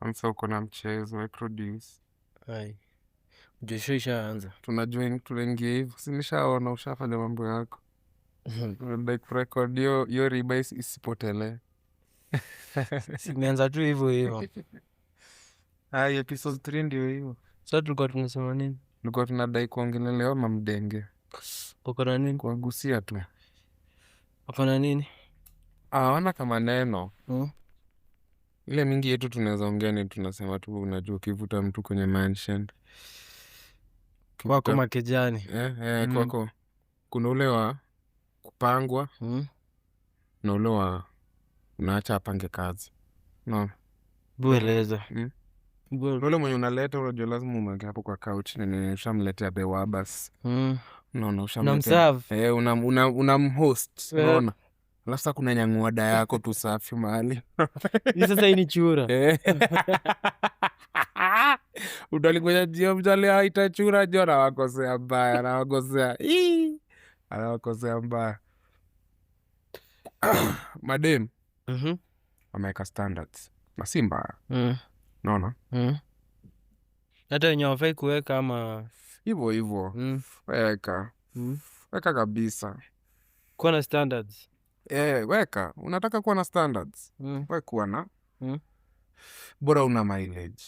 Amsa uko na mchezo I produce. Hai. Jesho ishaanza. Tunajua tunaingia hivyo. Si nishaona ushafanya mambo yako. Like kurekodi hiyo riba isipotelee. Simeanza tu hivyo hivyo. Hai, episode 3 ndio hiyo. Sasa tulikuwa tunasema nini? Tulikuwa tunadai kuongelelea mamdenge. Uko na nini? Kuwagusia tu. Uko na nini? Wana kama neno. Ile mingi yetu tunaweza ongea ni tunasema tu unajua ukivuta mtu kwenye mansion. Wako makejani. Kwako. Kuna ule wa kupangwa. Na ule wa unaacha apange kazi. No. Bueleza. Ule mwenye unaleta unajua lazima umweke hapo kwa couch na ushamletea bewa basi. Unaona ushamletea. Unamserve. Unamhost. Unaona. Alafu sasa kuna nyang'wada yako tu safi mahali. Hii sasa hii ni chura. Utalingoja jio mjali haita chura jo na wakosea mbaya. Anawakosea mbaya. Madem. Wameweka standards. Na si mbaya. Unaona? Hata wenye hawafai kuweka ama Hivyo. Weka kabisa. kuwa na standards. Weka. Unataka kuwa na standards. Wekuwa na. Bora una mileage.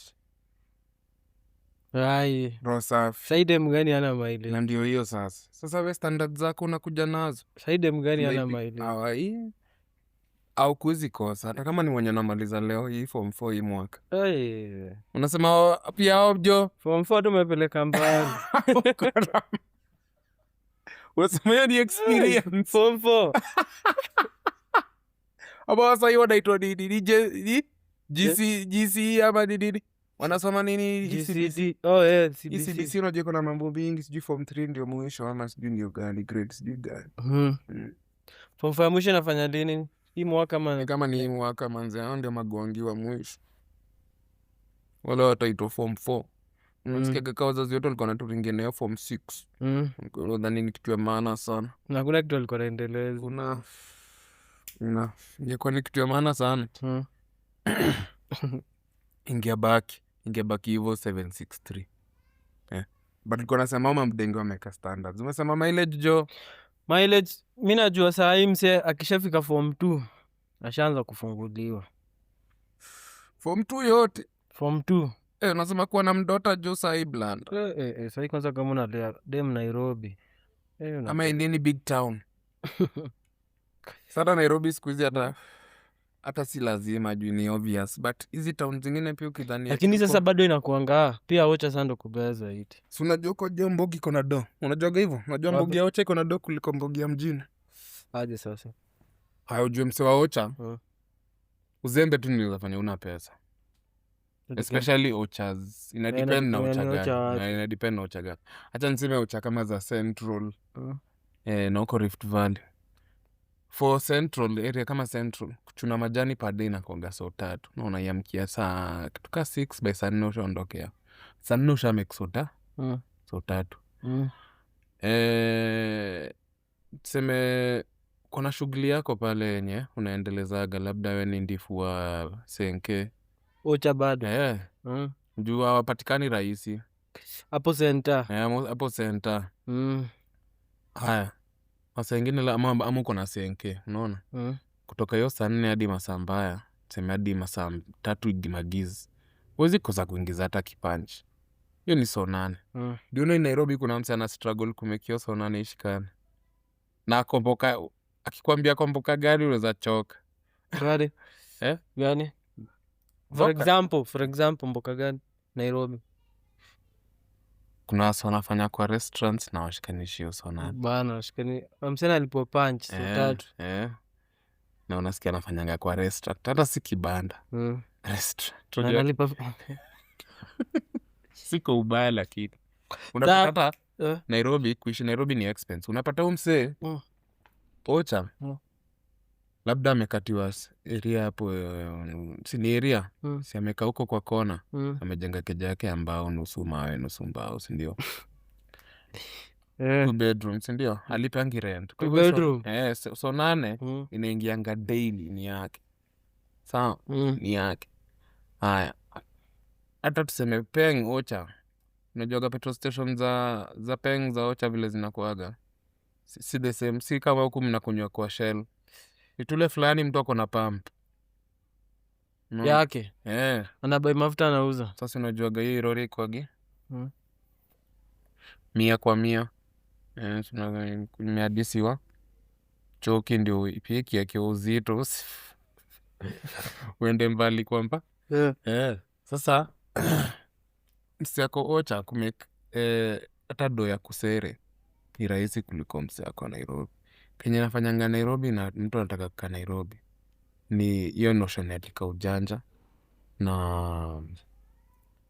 Hai. Roho safi. Saide mgani ana mileage? Na ndio hiyo sasa. Sasa we standards zako unakuja nazo. Saide mgani ana mileage? Hawai. Au kuwezi kosa. Hata kama ni mwenye namaliza leo hii form 4 hii mwaka. Unasema pia objo. Form 4 tumepeleka mbali. Unasema hiyo ni experience. Form 4. Aba sasa hiyo wanaitwa nini? GC ama nini? Wanasoma nini? GCD. CBC unajua kuna mambo mingi, sijui form 3 ndio mwisho ama sijui ndio gani grade sijui gani. Form 4 mwisho nafanya nini? Hii mwaka kama ni hii mwaka manze hao ndio magwangi wa mwisho. Wala wataitwa form 4. Unasikia kaka wazazi wote walikuwa wanaturingenea form 6. Unadhani ni kitu ya maana sana. Na kuna kitu alikuwa anaendeleza. Ingekuwa ni kitu ya maana sana. Ingebaki hivyo 763. But nilikuwa nasema mamdenge wameka standards. Umesema mileage jo. Mileage mimi najua saa hii mse akishafika form 2 ashaanza kufunguliwa. Form 2 yote. Form 2. Unasema kuwa na mdota jo saa hii bland. Saa hii kwanza kama unalea dem Nairobi. Ama indini big town. Sasa Nairobi siku hizi hata si lazima juu ni obvious, but hizi town zingine pia ukidhani. Lakini sasa bado inakuanga pia Ocha sando kubeza iti. Si unajua uko jo Mbogi iko na do. Unajua hivyo? Unajua Mbogi ya Ocha iko na do kuliko Mbogi ya mjini. Aje sasa. Hayo ujue mse wa Ocha. Uzembe tu ndio unafanya una pesa. Especially Ochas. Ina depend na Ocha gani. Ina depend na Ocha gani. Acha niseme Ocha kama za Central. Na uko Rift Valley. For Central area kama Central, kuchuna majani per day na kuanga so 3. Na unaiamkia saa kutoka 6 by saa 4 ushaondokea. Saa 4 ushamake so 3. Tuseme kuna shughuli yako pale yenye unaendelezaga, labda wewe ni ndifu wa Senke. Ocha bado. Juu hawapatikani rahisi. Hapo center. Hapo center. Haya. Masa ingine ama uko na Senke, unaona? Kutoka hiyo saa 4 hadi masaa mbaya, tuseme hadi masaa 3 magizi. Huwezi kosa kuingiza hata kipanchi. Hiyo ni so 8. Do you know in Nairobi kuna mse ana struggle kumake hiyo so 8 ishikane. Na komboka akikwambia komboka gani unaweza choka. Gani? Gani? For example mboka gani Nairobi? Kuna watu wanafanya kwa restaurants na washikanishi hiyo so 8. Bana washikani. Msena alipo punch so 3. Na unasikia anafanyanga kwa restaurant. Hata si kibanda. Restaurant. Analipa. Siko ubaya lakini. Unapata Nairobi, kuishi Nairobi ni expense. Unapata mse Ocha. labda amekatiwa area hapo, si ni area, si amekaa huko kwa kona, amejenga keja yake ambao nusu mawe nusu mbao, si ndio? 2 bedroom, si ndio? Alipangi rent. Kwa hivyo so 8 inaingianga daily ni yake. Sawa, ni yake. Haya, hata tuseme Peng Ocha, unajuaga petrol station za Peng za Ocha vile zinakuaga, si the same, si kama huku mnakunywa kwa Shell. Ni tule fulani mtu ako na pump yake, anabai mafuta anauza. Sasa unajuaga hii lori ikwagi 100 kwa 100. Imeadisiwa choki ndio ipiki yake uzito uende mbali kwamba sasa msiako Ocha kumake hata do ya kusere ni rahisi kuliko msiako Nairobi. Kenye nafanyanga Nairobi na mtu anataka kukaa Nairobi ni hiyo notion ya tika ujanja na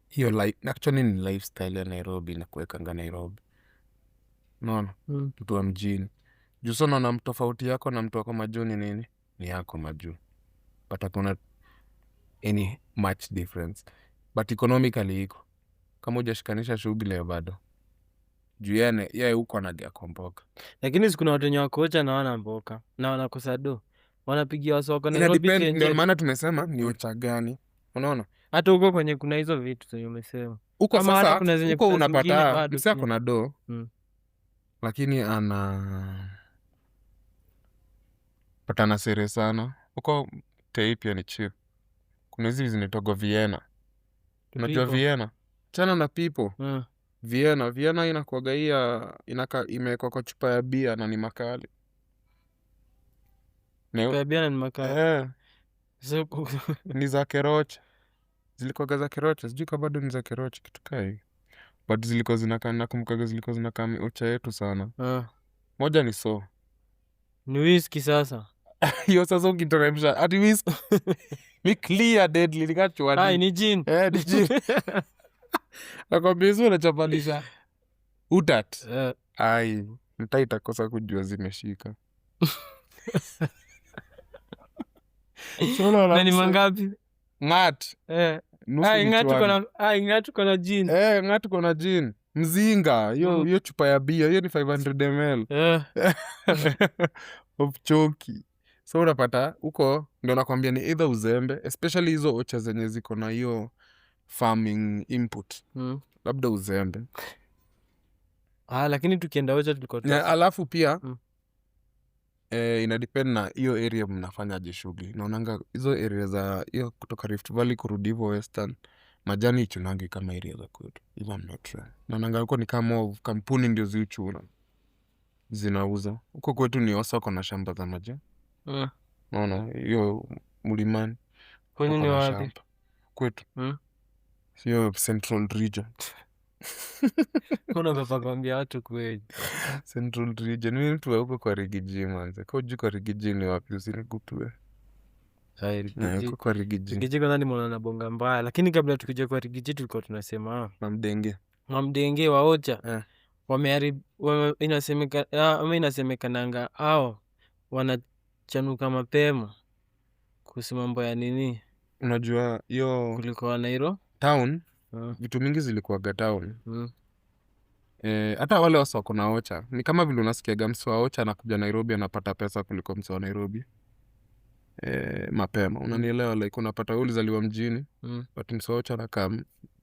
hiyo actually ni lifestyle ya Nairobi na kuwekanga Nairobi. Unaona? Mtu wa mjini. Juu so naona mtofauti yako na mtu wako majuu ni nini? Ni yako majuu. But hakuna any much difference. But economically iko. Kama hujashikanisha shughuli ya bado. Juu yeye huko anagea kwa mboka. Lakini sikuna watu wenye wako Ocha na wana mboka. Na wanakosa do. Wanapigia wasoko Nairobi Kenje. Ndio maana tumesema ni Ocha gani. Unaona? Hata huko kwenye kuna hizo vitu zenye umesema. Huko sasa huko unapata msa kuna do. Lakini patana sere sana. Huko tei pia ni chill. Kuna hizi zinaitwa Vienna. Unajua Vienna? Chana na people. Vienna inakuwaga imewekwa kwa chupa ya bia na ni makali. Chupa ya bia na ni makali. Ni za Keroche. Zilikuwaga za Keroche. Sijui kama bado ni za Keroche kitu kaa hivi. But zilikuwa zinakaa, nakumbukaga zilikuwa zinakaa Ocha yetu sana. Moja ni so. Ni whisky sasa. Hiyo sasa ukiteremsha ati whisky. Ni clear deadly nikachwa. Ni gin. Ni gin. Nakwambia hizo unachapanisha. Utat. Mtaa itakosa kujua zimeshika. Na ni mangapi? Ngat. Ngatu kona gin. Ngatu kona gin. Mzinga. Hiyo chupa ya bia. Hiyo ni 500 ml. Of choki. So unapata huko ndio nakwambia ni either uzembe, especially hizo Ocha zenye ziko na hiyo farming input. Labda uzembe. Lakini tukienda Ocha tulikuwa alafu pia inadepend na hiyo area mnafanyaje shughuli. Naonanga hizo area za hiyo kutoka Rift Valley kurudi hivyo Western, majani ichunangi kama area za kwetu. Even not sure. Naonanga huko ni kama kampuni ndio ziuchuna. Zinauza. Huko kwetu ni Osako na shamba za majani. Naona hiyo mlimani. Kwenye ni wapi? Kwetu. Sio Central Region. Kuna baba kwambia watu kweli. Central Region. Mimi mtu wa huko kwa Rigiji manze. Kwa juu kwa Rigiji ni wapi usinikutue. Huko kwa Rigiji. Rigiji kwanza nimeona na bonga mbaya. Lakini kabla tukija kwa Rigiji tulikuwa tunasema Mamdenge wa Ocha. Wameharibu inasemekananga hao wanachanuka mapema kuhusu mambo ya nini. Unajua hiyo kulikuwa Nairobi town vitu mingi zilikuwaga town. Hata wale wasa wako na Ocha ni kama vile unasikiaga msi wa Ocha anakuja Nairobi anapata pesa kuliko msi wa Nairobi mapema. Unanielewa, like unapata wewe ulizaliwa mjini but msi wa Ocha anakaa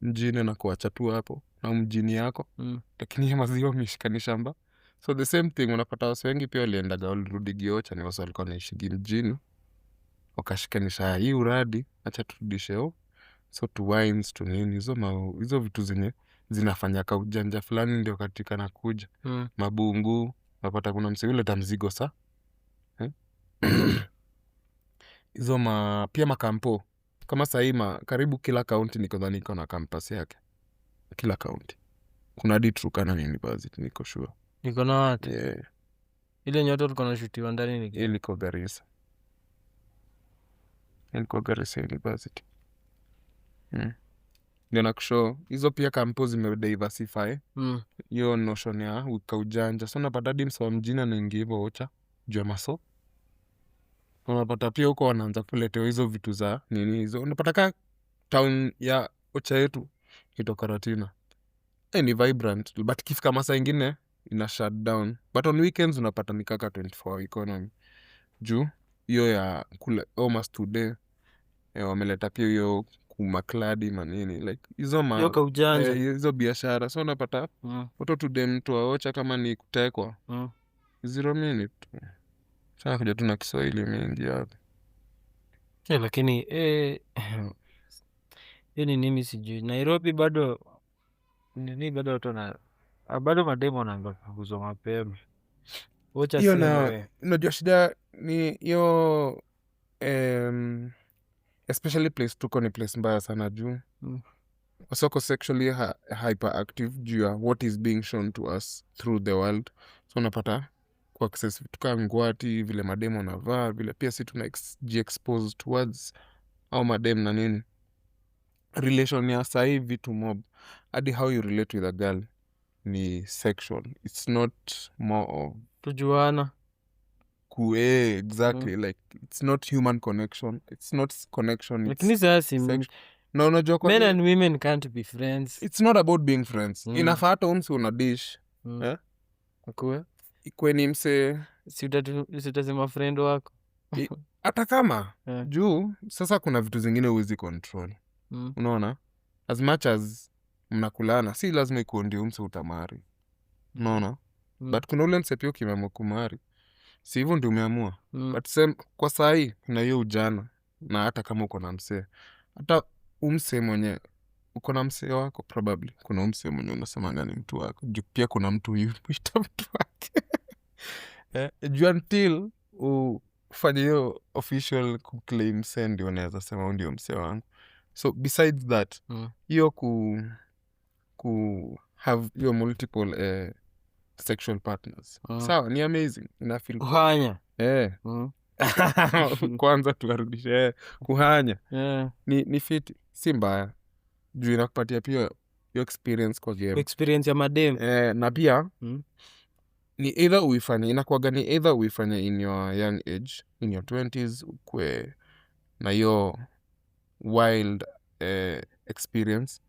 mjini na kuacha tu hapo na mjini yako. Lakini ya maziwa mishikani shamba. So the same thing unapata wasi wengi pia waliendaga walirudi Ocha ni wasi walikuwa naishigi mjini. Wakashikanisha hii uradi acha turudishe so to wines to nini hizo vitu zenye zinafanya ka ujanja fulani ndio katika nakuja. Mabungu unapata kuna msee yule tamzigo sa hizo pia makampo kama sahii karibu kila county niko na campus yake. Kila county kuna hadi Turkana University niko sure. Niko na watu ile nyoto tulikuwa tunashutiwa ndani ni iliko Garissa. Iliko Garissa University. Ndio nakushow hizo pia campus zimediversify hiyo notion ya ujanja. So napata hadi msawa mjini anaingia hivyo Ocha juu ya maso. unapata pia huko wanaanza kuletewa hizo vitu za nini hizo. Unapata ka town ya Ocha yetu ito Karatina ni vibrant, but ikifika masaa ingine ina shut down, but on weekends unapata ni kaka 24 economy juu hiyo ya kule almost today wameleta pia hiyo kumakladi manini like hizo biashara, so unapata watu today mtu waocha kama ni kutekwa 0 minute sana kuja tu na Kiswahili mingi hapo. Lakini hiyo ni nini sijui. Nairobi bado nini, bado watu bado mademo wanaanza kuzwa mapema. Hiyo na unajua shida ni hiyo especially place tuko ni place mbaya sana juu wasoko sexually hyperactive juu ya what is being shown to us through the world, so unapata kwa access tuka ngwati vile mademo navaa vile pia si tunajiexpose towards au madem na nini relation ya sahi vitu mob hadi how you relate with a girl ni sexual, it's not more of tujuana exactly like it's not human connection, it's not connection, lakini sasa na unajua men and women can't be friends, it's not about being friends. Inafaa hata umsi una dish akue ikweni mse si utasema friend wako hata kama juu sasa kuna vitu zingine huwezi control unaona, as much as mnakulana si lazima ikuwe ndio mse utamari unaona but kuna ule mse pia ukimeamua kumari si hivyo ndio umeamua but kwa sahi kuna hiyo ujana, na hata kama uko na mse hata umse mwenye uko na mse wako probably kuna umse mwenye unasema ngani mtu wako juu pia kuna mtu yuita mtu wake juu until ufanye hiyo official kuclaim se ndio unaweza sema ndio mse wangu. So besides that hiyo ku have your multiple sexual partners sawa ni amazing, inafeel kuhanya kwanza tukarudisha kuhanya ni fiti, si mbaya juu inakupatia pia your experience kwa game, experience ya madem na pia ni either uifanye inakuwaga ni either uifanye in your young age in your 20s ukwe na hiyo wild experience,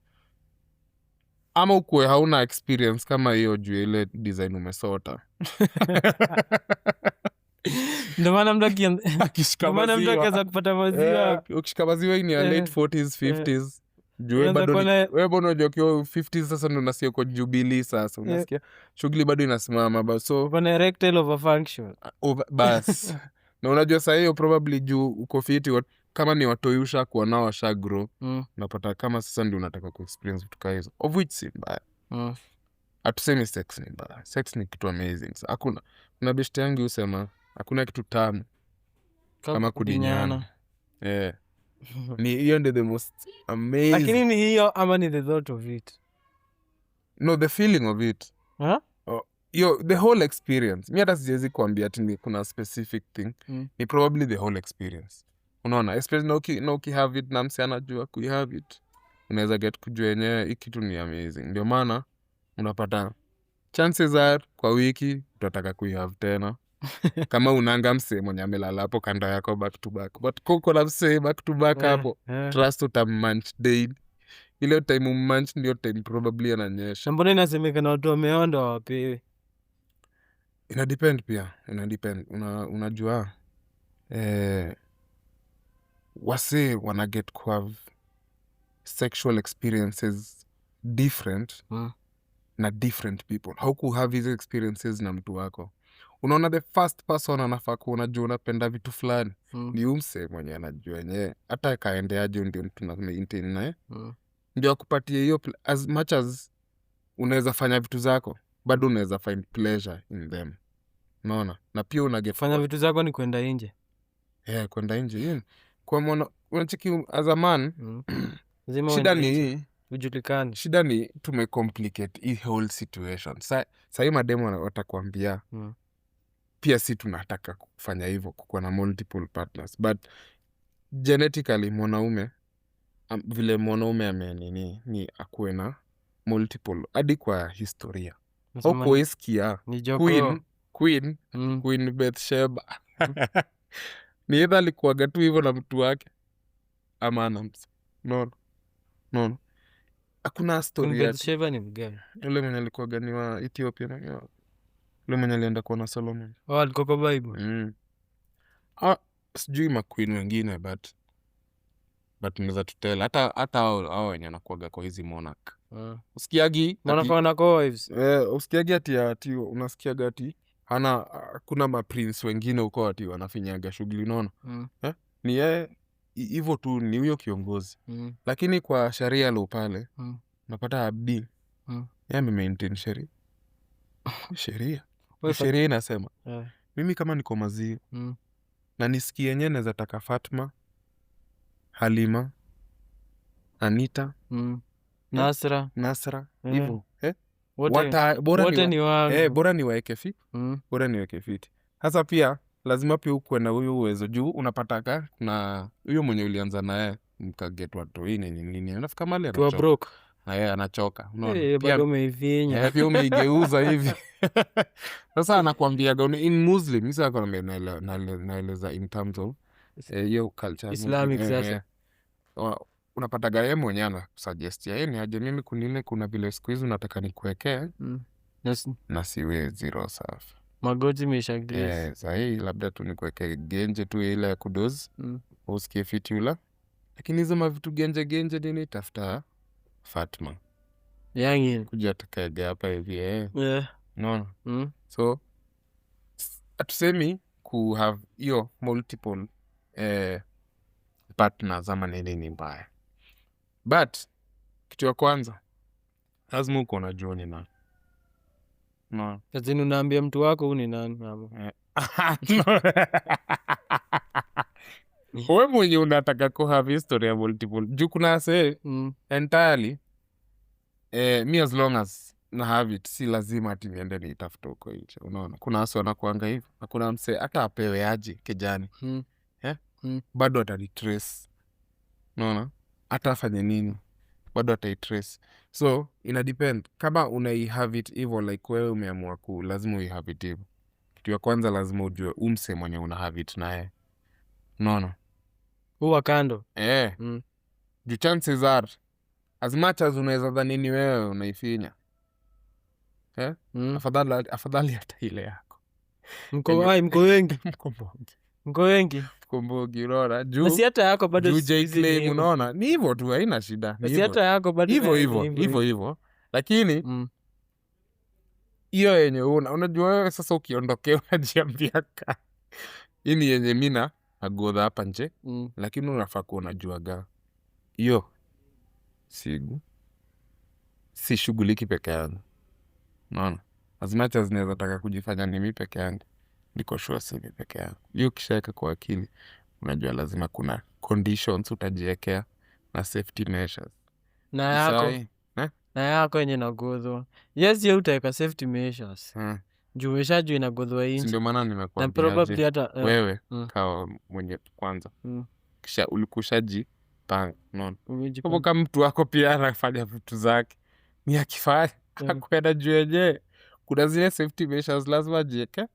ama ukwe hauna experience kama hiyo juu ile design umesota ndio maana mtu akianza kupata maziwa ukishika maziwa in your late 40s 50s juu bado wewe bado unajua kwa 50s sasa ndo unasikia kwa Jubilee sasa unasikia shughuli bado inasimama so kuna erectile overfunction bas na unajua sasa hiyo probably juu uko fiti kama ni watoyusha kuwa nao washa grow unapata kama sasa ndio unataka ku experience vitu kama hizo, of which si mbaya hatusemi sex ni mbaya, sex ni kitu amazing. Hakuna kuna best yangu usema hakuna kitu tamu kama kudinyana ni hiyo ndio the most amazing. Lakini ni hiyo ama ni the thought of it? No, the feeling of it. The whole experience. Mi hata siwezi kuambia ati kuna specific thing. Ni probably the whole experience. Unaona, especially na ukihave it na mse anajua kuihave it, unaweza get kujua yenyewe hii kitu ni amazing. Ndio maana unapata chances are kwa wiki utataka kuihave tena. Kama unanga mse mwenye amelala hapo kando yako back to back, but kuko na mse back to back hapo trust utamunch daily. Ile time umunch ndio time probably ananyesha. Mbona inasemekana watu wameonda wapewe? Ina depend pia, unajua wase wana get to have sexual experiences different na different people. How could have these experiences na mtu wako? Unaona the first person anafaa kuwa unajua unapenda vitu fulani ni umse mwenye anajua yenyewe hata kaendeaje ndio mtu na maintain naye ndio akupatie hiyo. As much as unaweza fanya vitu zako bado unaweza find pleasure in them, unaona. Na pia unagefanya vitu zako ni kwenda nje kwenda nje kwa mwana unachiki as a man shida ni hii ujulikane. Shida ni tumecomplicate hii whole situation. Sasa mademo watakwambia pia si tunataka kufanya hivyo kukuwa na multiple partners, but genetically mwanaume vile mwanaume amenini ni akuwe na multiple hadi kwa historia. Huko iskia Queen Bathsheba ni either alikuwaga tu hivyo na mtu wake ama ana mse. Nono hakuna story ya Bathsheba ni mgani? yule mwenye alikuwaga ni wa Ethiopia na yule mwenye alienda kuona Solomon. Alikuwa kwa Bible. Sijui maqueen wengine but naweza tutela hata hao wenye wanakuwaga kwa hizi monarch. Usikiagi usikiagi ati unasikiaga ati kuna maprince wengine huko ati wanafinyaga shughuli unaona. Ni yeye hivyo tu, ni huyo kiongozi. Lakini kwa sharia lo pale unapata Abdi yeye amemaintain sheria inasema mimi kama niko Mazii na nisikie yenyewe naweza taka Fatma, Halima, Anita, Nasra hivyo wote ni wangu. Bora niwaeke fiti. Sasa pia lazima pia ukuwe na huyo uwezo juu unapataka na huyo mwenye ulianza naye mkagetwa toini nini unafika mahali anachoka unaona. Pia umeifinya pia umeigeuza hivi. Sasa anakuambia in Muslim mimi sasa naeleza in terms of hiyo culture Islamic sasa. Unapata yeye mwenyewe anakusuggest yeye ni aje mimi kuna vile siku hizi unataka nikuwekee na siwezi roho safi. Magoti imeshagrisi. Sahii labda tu nikuweke genje tu ile ya kudozi usikie fiti ula. Lakini hizo mavitu genje nini tafuta Fatma Yangi kuja tukage hapa hivi Unaona? So atusemi ku have hiyo multiple partners ama nini mbaya. But kitu ya kwanza lazima uko unajua ni nani. Sasa unaambia mtu wako huyu ni nani mama? Wewe mwenye unataka ku have history ya multiple. Juu kuna say entirely me as long as na have it si lazima ati niende niitafuta huko nje. Unaona? Kuna watu wanakuanga hivyo. Na kuna mse hata apewe aje kijani. Bado atalitrace. Unaona? Hata afanye nini bado ataitrace. So ina depend kama have it hivyo like wewe umeamua lazima have it hivyo. Kitu ya kwanza lazima ujue umse mwenye una have it naye. Unaona? Huwa kando. Juu chances are as much as unaweza dhanini wewe unaifinya. Afadhali hata ile yako. Mko wengi. Mkombogi unaona juu si hata yako bado claim unaona ni hivyo tu haina shida si hata yako bado hivyo lakini hiyo yenye unajua wewe sasa ukiondokea unajiambia hii ni yenye mina agodha hapa nje lakini unafaa kuwa unajuaga hiyo si shughuliki peke yangu. Unaona as much as naweza taka kujifanya ni mimi peke yangu niko sure si mimi peke yangu. Hiyo kishaeka kwa akili unajua lazima kuna conditions utajiwekea na safety measures. Na yako yenye nagodhwa. Yes yeye utaweka safety measures. Juu umeshajua inagodhwa hii. Ndio maana nimekuambia. Na probably hata wewe kawa mwenye kwanza. Kisha ulikushaji panga. Unaona? Kwa kama mtu wako pia anafanya vitu zake. Ni akifanya akwenda juu yenyewe. Kuna zile safety measures lazima ajieke.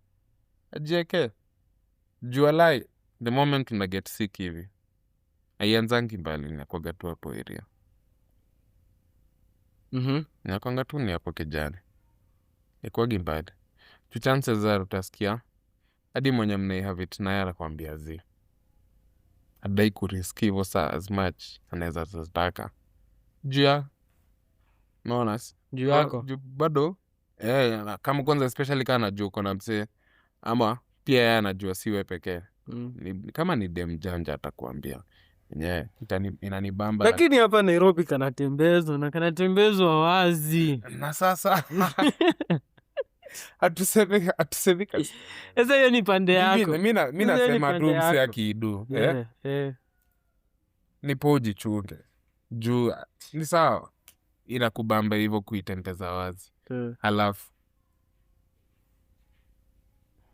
Jua lai the moment una get sick hivi haianzangi mbali inakuwaga tu hapo area. Inakuanga tu ni hapo kijani ikuwagi mbali. Tu chances za utasikia hadi mwenye mnai-have it naye anakuambia adai kuriski hivyo saa as much anaweza tataka juu unaona juu yako bado kama kwanza especially kama najua uko na msee ama pia yeye anajua siwe pekee. Kama ni dem janja atakuambia inanibamba. Lakini hapa Nairobi kanatembezwa wazi. Na sasa atusemi sasa hiyo ni pande yako. Mimi nasema tu mse akiidu nipo ujichunge juu ni sawa inakubamba hivyo kuitembeza wazi. Halafu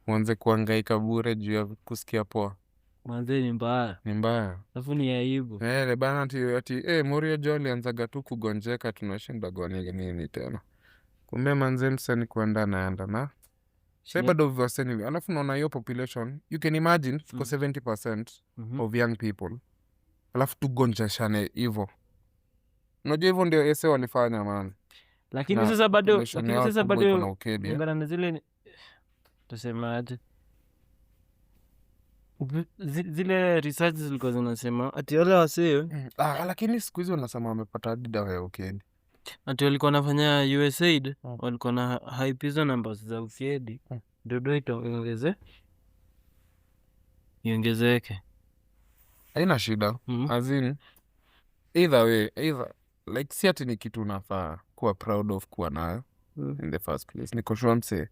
mwanze kuhangaika bure juu ya kusikia poa. Manze ni mbaya. Alafu ni aibu. Bana ati Morio Jo alianzaga tu kugonjeka tunashinda goni nini tena. Kumbe manze msani kuenda naenda na Sasa bado viwaseni. Alafu naona hiyo population, you can imagine tuko 70% of young people. Alafu tugonjeshane hivyo. Unajua hivyo ndio ese walifanya man. Lakini sasa bado ngana na zile tusemaje? Zile research zilikuwa zinasema ati wale wasee lakini siku hizi wanasema wamepata hadi dawa ya ukedi. Ati walikuwa wanafanya USAID walikuwa na hype hizo numbers za ukedi ndio iongezeke. Haina shida. As in, either way, like si ati ni kitu unafaa kuwa proud of kuwa nayo in the first place. Niko sure mse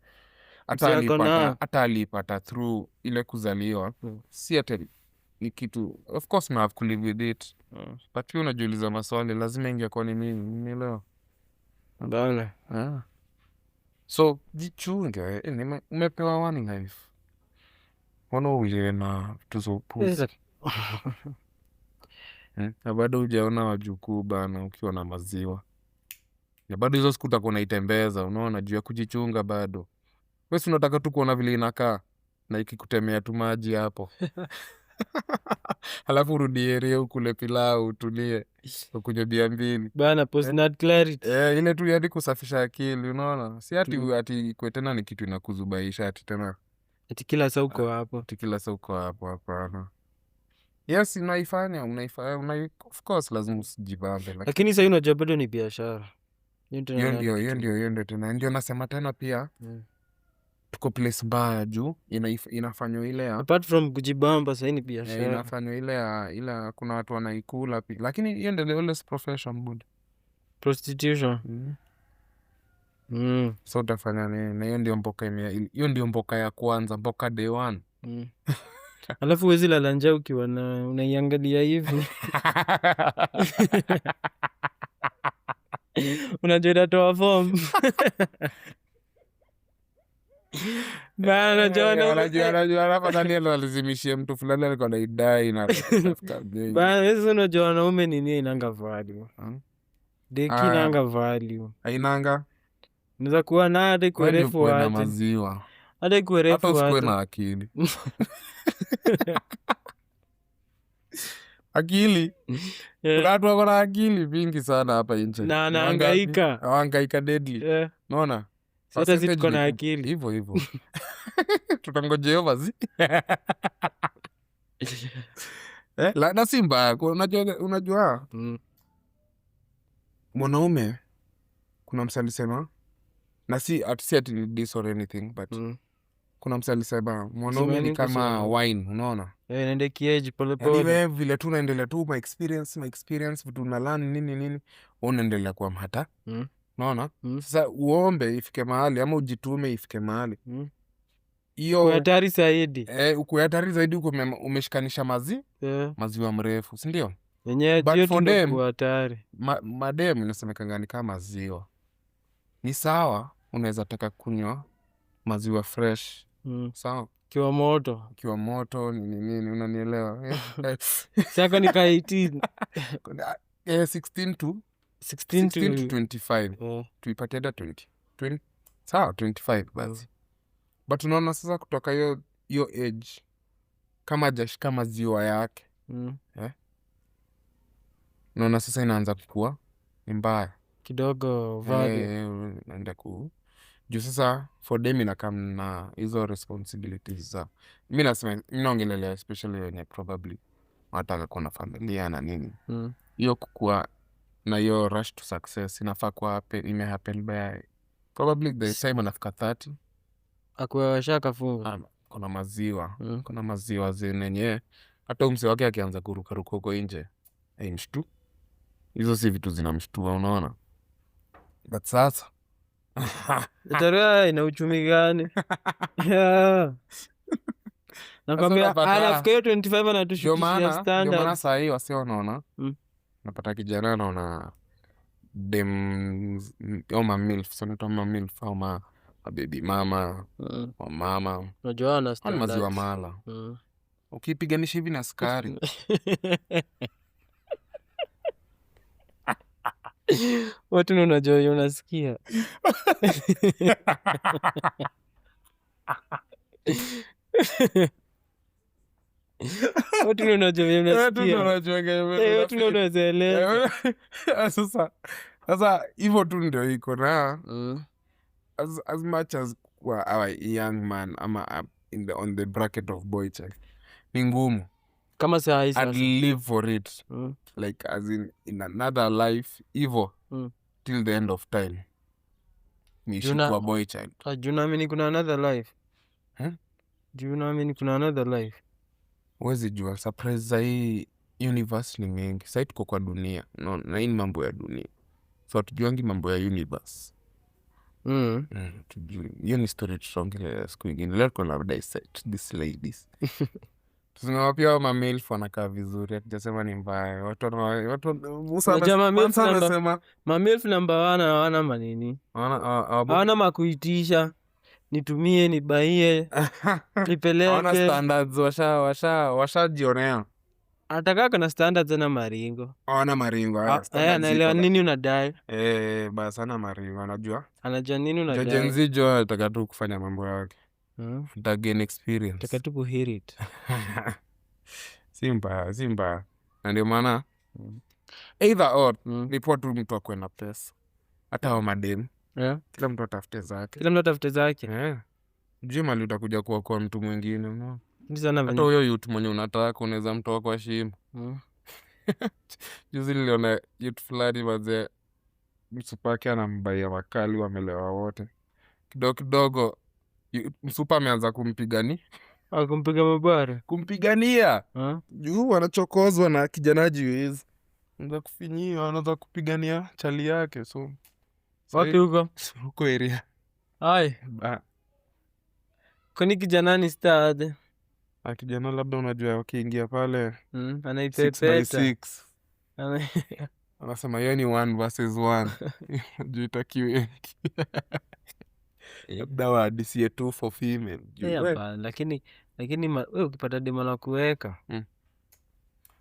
hata alipata through ile kuzaliwa. Si ati ni kitu, of course na have to live with it. But pia unajiuliza maswali, lazima ingekuwa ni mimi, nielewa. Bana. So jichunge, umepewa one life. Wana uwe na tuzopuzi. Na bado hujaona wajukuu bana ukiwa na maziwa. Na bado hizo siku utakuwa unaitembeza, unaona juu ya kujichunga bado. Wewe si unataka tu kuona vile inakaa na ikikutemea tu maji hapo. Alafu urudi area ukule pilau utulie ukunywe bia mbili. Bana post-nut clarity. Ile tu hadi kusafisha akili, unaona? Si ati kwa tena ni kitu inakuzubaisha ati tena. Ati kila saa uko hapo. Ati kila saa uko hapo hapana. Yes, unaifanya, of course lazima usijibambe. Lakini sasa unajua bado ni biashara. Hiyo ndio tena. Ndio nasema tena pia. Tuko place mbaya juu inafanywa ile ya apart from kujibamba sasa ni biashara. Inafanywa ile kuna watu wanaikula pia. Lakini hiyo ndio the oldest profession bud. Prostitution. So utafanya nini? Na hiyo ndio mboka ya kwanza, mboka day one. Alafu huwezi lala njaa ukiwa unaiangalia hivi. Unajua inatoa form. Bana unajua hapa Daniel alizimishia mtu fulani alikuwa anaidai na kutafuta bei. Bana wewe unajua wanaume nini inanga value. Deki inanga value. Hainanga. Unaweza kuwa na hadi kurefu wa maziwa. Hadi kurefu hata usikue na akili. Akili. Kuna watu wako na akili vingi sana hapa nje. Na anahangaika. Anahangaika deadly. Unaona? Sasa sisi tuko na akili. Hivyo. Tutangojea basi. Na si mbaya. Unajua? Mwanaume kuna msali sema na si ati ni this or anything but kuna msali sema mwanaume ni kama wine, unaona? Nende kiage pole pole. Wewe vile tu unaendelea tu my experience vitu una learn nini unaendelea kuwa mhata. Unaona? Sasa uombe ifike mahali ama ujitume ifike mahali. Hiyo hatari zaidi. Uko hatari zaidi uko umeshikanisha maziwa mrefu, si ndio? Yenyewe ndio tuko hatari. Madem inasemekanga ni kama maziwa. Ni sawa unaweza taka kunywa maziwa fresh. Sawa. Kiwa moto nini unanielewa? Sasa ni 18. 16 to 25. Tuipate hata 20. Sawa 25 basi. But unaona sasa kutoka hiyo age kama hajashika maziwa yake. Unaona sasa inaanza kukua ni mbaya kidogo value. Naenda juu sasa for them inakam na hizo responsibilities za mimi nasema naongelelea especially when probably wataka kuwa na familia na nini. Hiyo kukua na hiyo rush to success inafaa kuwa imehappen by probably the time anafika 30 akuwa washakafunga. Kuna maziwa zenye hata mzee wake akianza kurukaruka huko nje mshtu. Hizo si vitu zinamshtua, unaona? But sasa itaria ina uchumi gani? Nakwambia anafika 25 anatushukishia standard. Ndio maana saa hii wasio wanaona napata kijana anaona dem oma milf sonata milf au baby mama wa mama. Unajua ana standard. Maziwa mala. Ukipiganisha hivi na sukari. Watu unajua unasikia. Watu ndio unajua vile Wewe tu ndio unasikia. unajua kenye Watu ndio unaweza eleza. Sasa hivyo tu ndio iko na Mm. as much as kwa our young man ama on the bracket of boy child ni ngumu. Kama saa hii I'd sasa. live for it Mm. like as in another life hivyo Mm. till the end of time niishi Juna- kwa boy child. Juu naamini kuna another life. Huh? Juu naamini kuna another life. Huwezi jua surprise za hii universe ni mingi. Sasa tuko kwa dunia na hii ni mambo ya dunia, so hatujuangi mambo ya universe. Tujui hiyo ni story tutaongelea siku ingine. Leo kuna dissect these ladies. Tunaona pia mamilf wanakaa vizuri, hatujasema ni mbaya. Mamilf namba wana hawana manini, hawana makuitisha nitumie nibaie nipeleke. Standards washajionea. Atakaa kana standards ana maringo. Hawana maringo. Anaelewa nini unadai. Basi ana maringo, anajua. Anajua nini unadai. Gen Z jo anataka tu kufanya mambo yake. To gain experience. Anataka tu kuhear it. Si mbaya. Na ndio maana either or ni poa tu mtu akwe na pesa. Hata wa madem. Kila mtu atafute zake. Juu mali utakuja kwa mtu mwingine, unaona? Hata huyo youth mwenye unataka unaweza mtoa kwa shimo. Juzi niliona youth fulani wazee msupa wake anambaia wakali wamelewa wote. Kidogo msupa ameanza kumpigania. Kumpiga mabara. Kumpigania. Juu wanachokozwa na kijana jiwezi. Anza kufinyia, anaanza kupigania chali yake. So wapi huko? Huko area. Ai. Kwani kijana ni stade? Kijana labda unajua wakiingia pale anaipepeta. Anasema hiyo ni 1 versus 1. Juu itakiwe. Labda waadisie 2 for female. Lakini wewe ukipata demo la kuweka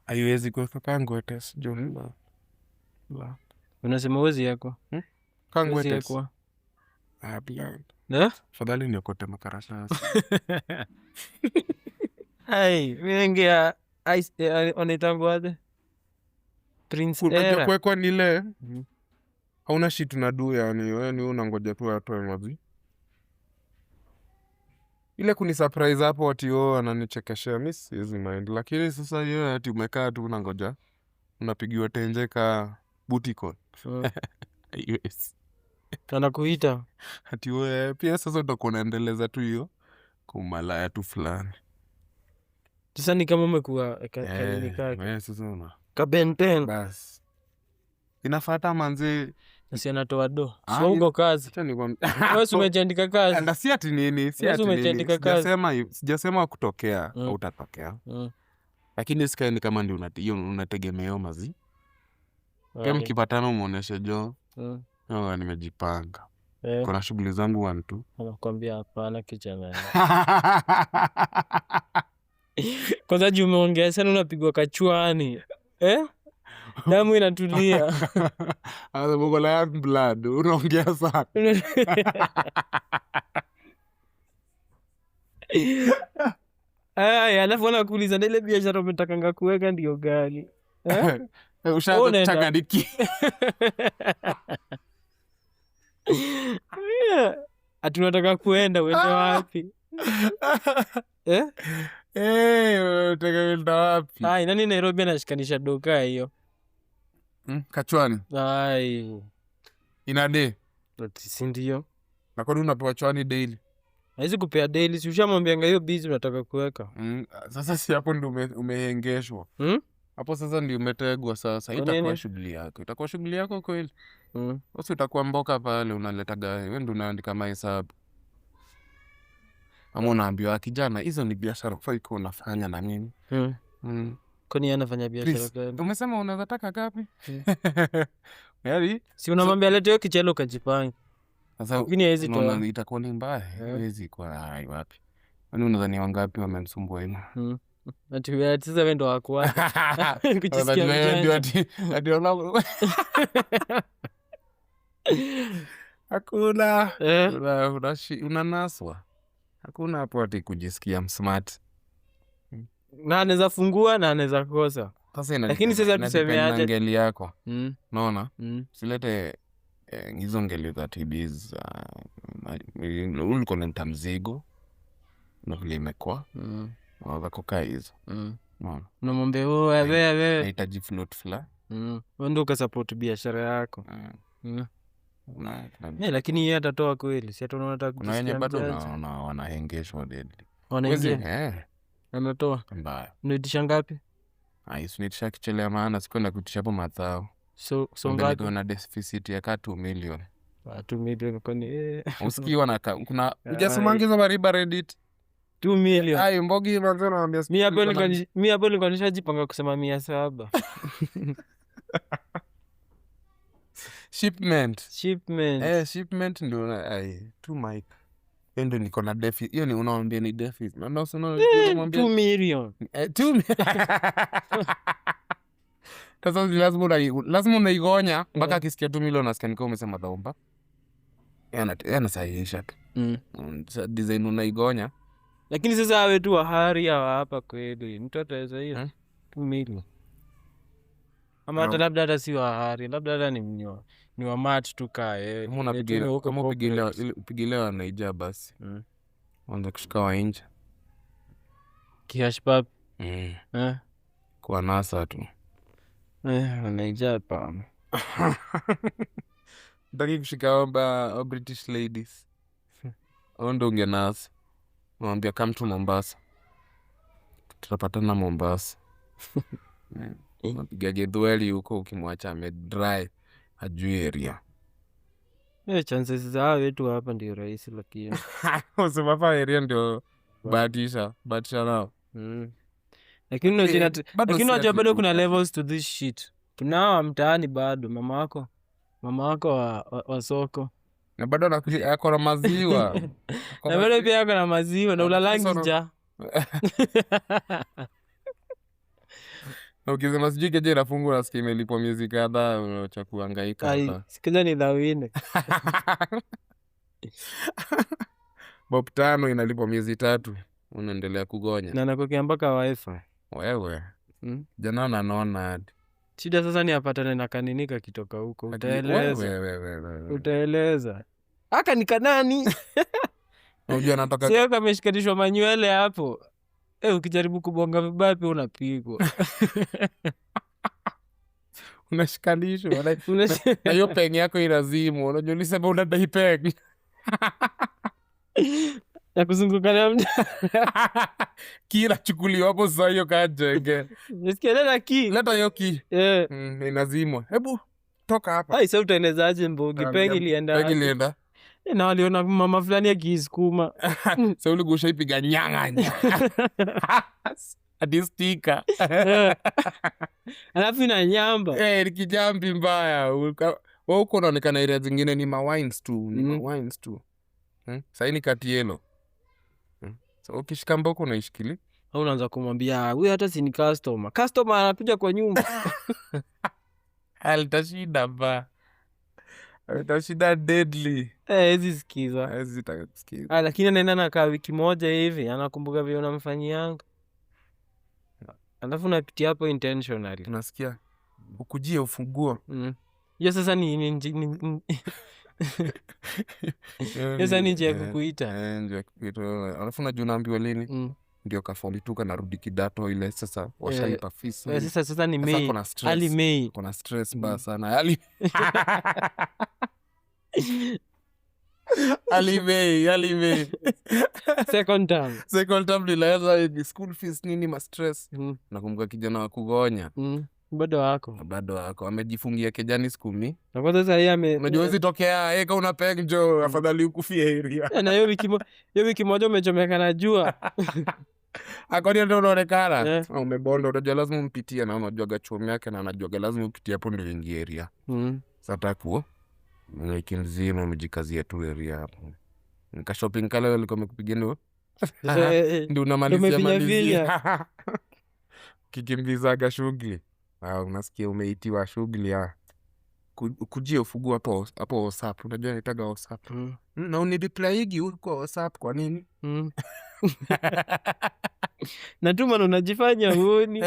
haiwezi kuweka kangwetes juu. Unasema uwezi yako? Kangwetes. Fadhali niokote makaratasi. Hai, mingia wanaitangwa aje? Prince Era. Kuwekwa nile hauna shit unadu, yani wewe ni unangoja tu atoe maji. Ile kuni surprise hapo ati ananichekeshea, mimi siwezi mind. Lakini sasa hiyo ati umekaa tu unangoja unapigiwa tenje ka booty call. Yes. Anakuita ati wewe pia sasa utakuwa unaendeleza tu hiyo kumalaya tu fulani. Sasa ni kama umekuwa kalini kake. Sasa una kabenten. Bas. Inafuata manzi si anatoa do. Sio uko kazi. Wewe umeandika kazi. Na si ati nini? Si ati nini? Sijasema kutokea au utatokea. Lakini sika ni kama ndio unategemea mazi. Kama mkipatana muoneshe jo. Nimejipanga. Kuna shughuli zangu 1 2. Anakuambia hapana kijana. Kwanza juu umeongea sana unapigwa kachwani. Damu inatulia. Mungu la blood, unaongea sana. Alafu anakuuliza ile biashara umetakanga kuweka ndio gani? Ushaanza kuchanganiki. Tunataka kuenda, uende wapi? Unataka kwenda wapi? Nani Nairobi anashikanisha doka hiyo? Kachwani. Inade. Si ndio? Na kwa nini unapewa chwani daily? Haizi kupea daily, si ushamwambianga hiyo busy unataka kuweka. Sasa si hapo ndio umehengeshwa. Hapo sasa ndio umetegwa sasa. Itakuwa shughuli yako. Itakuwa shughuli yako kweli. Sasa utakuwa mboka pale unaletaga wewe ndio unaandika mahesabu. Ama unaambiwa kijana hizo ni biashara faiko unafanya na mimi. Kwani anafanya biashara gani? Umesema unaweza taka gapi? Yaani si unamwambia lete hiyo kichelo kajipange. Sasa lakini haizi toa. Itakuwa ni mbaya. Haizi kwa wapi? Kwani unadhani wangapi wamemsumbua hilo? Ati wewe sasa wewe ndo wako wapi? Kujisikia ndio ati hakuna unanaswa. Hakuna hapo ati kujisikia msmart. Na anaweza fungua na anaweza kosa. Sasa Lakini sasa tuseme aje ngeli yako. Unaona? Silete hizo ngeli za TBs ulikuwa na mzigo na vile imekuwa. Unaweza kukaa hizo. Unaona? Unamwambia wewe nahitaji float fla. Wewe ndio ukasupport biashara yako. Lakini yeye atatoa kweli. Si hata unataka kujisikia. Na bado wanahengeshwa deadly. Wanaingia. Anatoa. Mbaya. Unaitisha ngapi? Usinitisha kichelea maana sikwenda kuitisha hapo mazao. So ngapi? Kuna deficit ya 2 million. 2 million kwani usikiwa na kuna hujasumangiza mariba Reddit 2 million. Ai mbogi manzo naambia mimi hapo nilikuwa nishajipanga kusema 700. Shipment ndio tu mic. Ndio niko na deficit. Hiyo ni unaambia ni deficit. Na unamwambia 2 million. 2 million. Sasa lazima unaigonya mpaka akisikia 2 million asikia niko umesema dhaomba. Yana sahihisha. Design unaigonya. Lakini sasa awe tu wahari hawa hapa kweli. Mtu ataweza hiyo 2 million. Ama hata labda hata si wahari, labda hata ni wa match tu kae. Kama upigilewa naija basi. Wanza kushika wa nje. Kihash pap. Kwa nasa tu. Naija pa. Ndaki kushika wa British ladies. Ondo ungenasa. Mwambia come to Mombasa. Tutapatana Mombasa. Mapiga gedweli huko ukimwacha amedry hajui area. Chances za wetu hapa ndio rahisi lakini. Usipapa area ndio batisha nao. Lakini unajua bado kuna levels to this shit. Tunao mtaani bado mama wako wa soko. Na bado ako na maziwa. Na bado pia ako na maziwa na ulalangi nja. Na ukisema sijui keje inafungwa nasikia imelipwa miezi kadhaa unacha kuhangaika hapa. Sikiza ni dhawine. Bob 5 inalipwa miezi 3 unaendelea kugonya. Na nakokea mpaka wifi. Wewe. Jana naona hadi. Shida sasa ni apatane na kaninika kitoka huko. Utaeleza. Aka ni kanani? Unajua nataka. Sio kama ameshikanishwa manywele hapo. Ukijaribu kubonga vibaya pia unapigwa. Unashikanishwa. Na hiyo peng yako inazimu. Unajua ulisema unadai peng. Ya kuzunguka na mda. Kila chukuliwa hapo sasa hiyo kajenge. Nisikia leta ki. Leta hiyo ki. Inazimwa. Hebu toka hapa. Sasa utaelezaje mbogi peng ilienda. Peng ilienda. Na waliona mama fulani akisukuma. Sasa uligusha ipiga nyang'anya. Hadi stika. Alafu ina nyamba. Ni kijambi mbaya. Wewe uko unaonekana area zingine ni wines tu. Sasa ni katielo. So ukishika mboko unaishikili. Au unaanza kumwambia huyu hata si ni customer. Customer anakuja kwa nyumba. Alitashinda ba. Alitashinda deadly. Hizi sikiza. Hizi takusikiza. Lakini anaenda na kaa wiki moja hivi anakumbuka vile unamfanyianga. Alafu unapitia hapo intentionally. Unasikia ukujie ufunguo. Hiyo sasa ni sasa ni njia ya kukuita. Njia ya kukuita. Alafu unajua unaambiwa lini? Ndio kafolituka narudi kidato ile sasa washalipa fees. Sasa ni Mei. Ali Mei. Kuna stress baa sana. Ali Mei. Second term nilianza school fees nini ma stress. Nakumbuka kijana wa kugonya. Bado wako amejifungia kejani skumi. Na kwanza sasa yeye unajua hizi tokea kama una peg njoo afadhali ukufie area. Na hiyo wiki moja umechomeka na jua. Akoni ndio unaonekana. Umebonda unajua lazima umpitie na unajua gachomi yake na unajua lazima upitie hapo ndio ingie area. Sasa takuo wiki nzima umejikazia tu area hapo. Nika shopping kale walikuwa wamekupigia ndio unamalizia. Kikimbizaga shughuli. Unasikia umeitiwa shughuli kujia ufugu hapo WhatsApp. Unajua nitaga WhatsApp. Na unireplyigi huko WhatsApp kwa nini? Natuma na unajifanya huoni.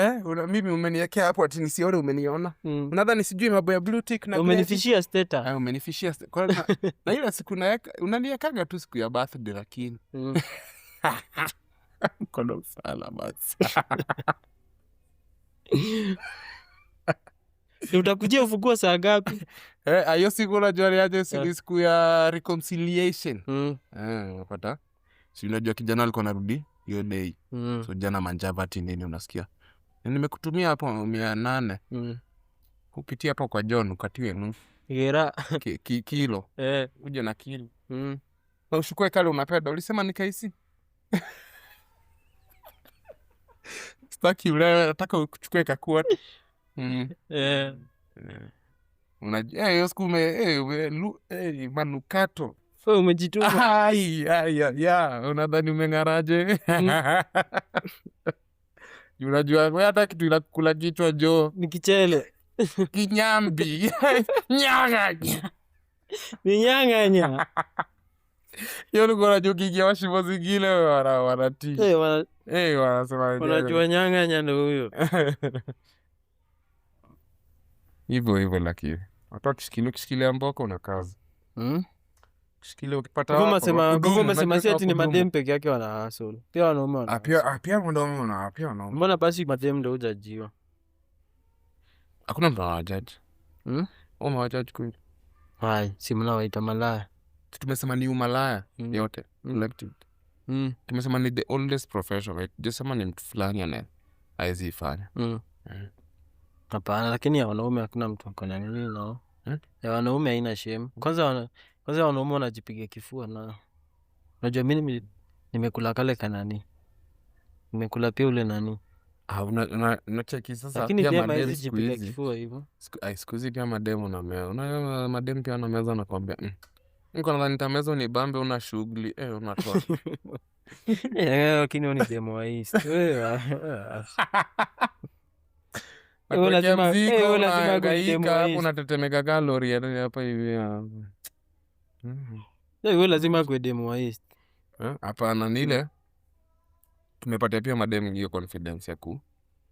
Mimi umeniwekea hapo ati nisione umeniona. Unadhani sijui mambo ya blue tick na umenifishia status. Umenifishia na ile siku unaniwekaga tu siku ya birthday lakini. Kono sala basi. Utakujia ufukua saa ngapi? Hiyo siku unajua ni aje siku ya reconciliation. Unapata? Si unajua kijana alikuwa anarudi hiyo day. So jana manjavati nini unasikia? Nimekutumia hapo 800. Kupitia hapo kwa John ukatiwe nusu. Gera kilo. Uje na kilo. Na ushukue kale unapenda. Ulisema nikaisi. Staki ule nataka uchukue kakua. Unajua hiyo siku manukato. So umejituma. Unadhani umengaraje? Unajua wewe hata kitu inakula kichwa jo. Ni kichele. Kinyambi. Nyanganya. Nyanganya. Hiyo ni kwa juu kikia washimo zingine wanati. Wanasema wanajua nyanganya ndio huyo. Hivyo lakini. Hata kishikilia mboko una kazi. Shikilia ukipata hapo. Kwa umesema si ati ni madem peke yake wana hustle. Pia wanaume wana. Pia wanaume. Mbona basi madem ndio hujajiwa? Hakuna mtu anawajaji. Umewajaji kweli? Hai, si mnawaita malaya. Tumesema ni umalaya yote. Collective. Tumesema ni the oldest profession, right? Jesema ni mtu fulani ana haizi ifanya. Hapana, lakini ya wanaume hakuna mtu akona nini nao. Ya wanaume haina shame. Kwanza wanaume wanajipiga kifua na unajua mimi nimekula kale kanani. Nimekula pia ule nani. Unacheki sasa lakini pia mademu jipiga kifua hivyo. Siku hizi pia mademu na mea. Unaona mademu pia anameza na kwambia niko nadhani nitameza ni bambe una shughuli unatoa. Lakini ni demo wa East. Wewe lazima gaika hapo unatetemeka kalori hapa hivi. Wewe lazima kwa demo wa East. Hapana nile tumepatia pia mademu hiyo confidence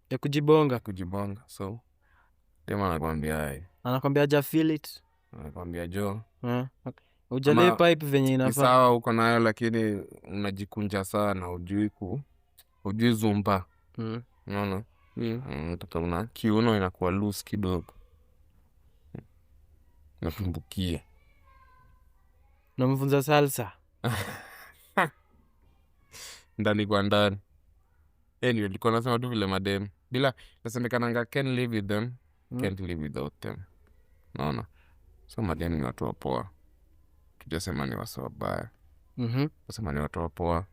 ya kujibonga. So dema anakwambia ja feel it. Anakwambia jo. Ujale pipe venye inafaa. Sawa uko nayo lakini unajikunja sana hujui zumba. Unaona? Mtoto una kiuno inakuwa loose kidogo. Natumbukie. Namfunza salsa. Ndani kwa ndani. Anyway, nilikuwa nasema tu vile madem. Bila nasemekananga can live with them, can't live without them. Naona. So madem ni watu wapoa. Tujasema ni watu wabaya. Nasema ni watu wapoa.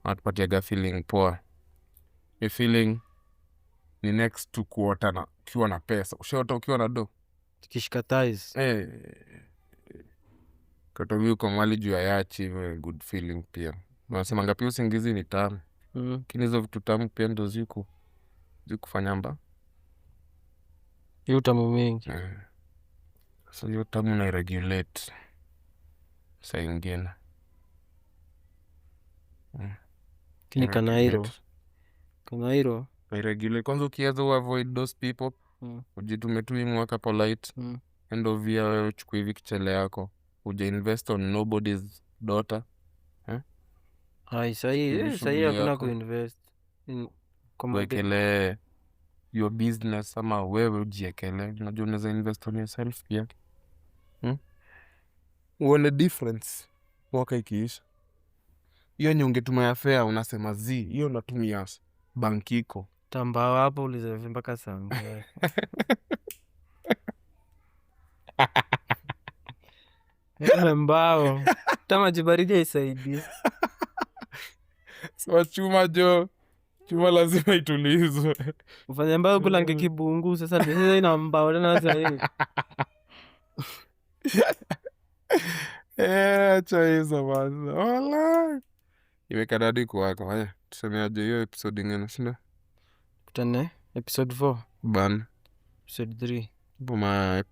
Wanatupatiaga feeling poa. A feeling ni next to kuota na ukiwa na pesa. Ushaota ukiwa na do. Tukishika ties. Katomi uko mali juu ya yachi. Good feeling pia. Wanasema ngapi usingizi ni tamu. Lakini hizo vitu tamu pia ndo zikufanya mba. Hiyo tamu mingi. So hiyo tamu na regulate. Saa ingine. Kini Kanairo. Regulate. Kwanza ukiweza uavoid those people. Ujitume tu mwaka polite. End of year wewe uchukue hivi kichele yako. Uja invest on nobody's daughter. Hai, sahi hakuna kuinvest. Wekele your business ama wewe ujiekele. Unajua unaweza invest on yourself pia. Uone difference mwaka ikiisha. Hiyo nye ungetuma ya fare unasema hiyo natumia bankiko. Tambao hapo ulizevi mpaka sange. Mbao. Tama jibaridi isaidi. So chuma jo. Chuma lazima itulizwe. Ufanya mbao kula kibungu sasa ndio ina mbao tena sasa. Acha hizo basi. Wala. Iweka dadi kwako. Haya, tuseme aje hiyo episode nyingine, sio? Tutane episode 4. Ban. Episode 3.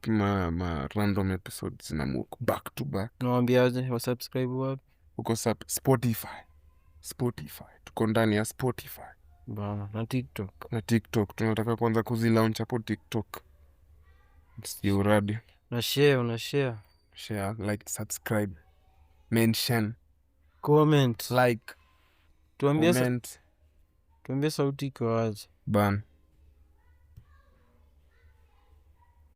ma random episodes zina move back to back. Nawambiaje wasubscribe wapi? Uko Spotify tuko ndani ya Spotify Na TikTok tunataka kwanza kuzilaunch hapo TikTok, sio uradi. na share Like, subscribe, mention, comment, like, tuambie comment sauti iko aje ban.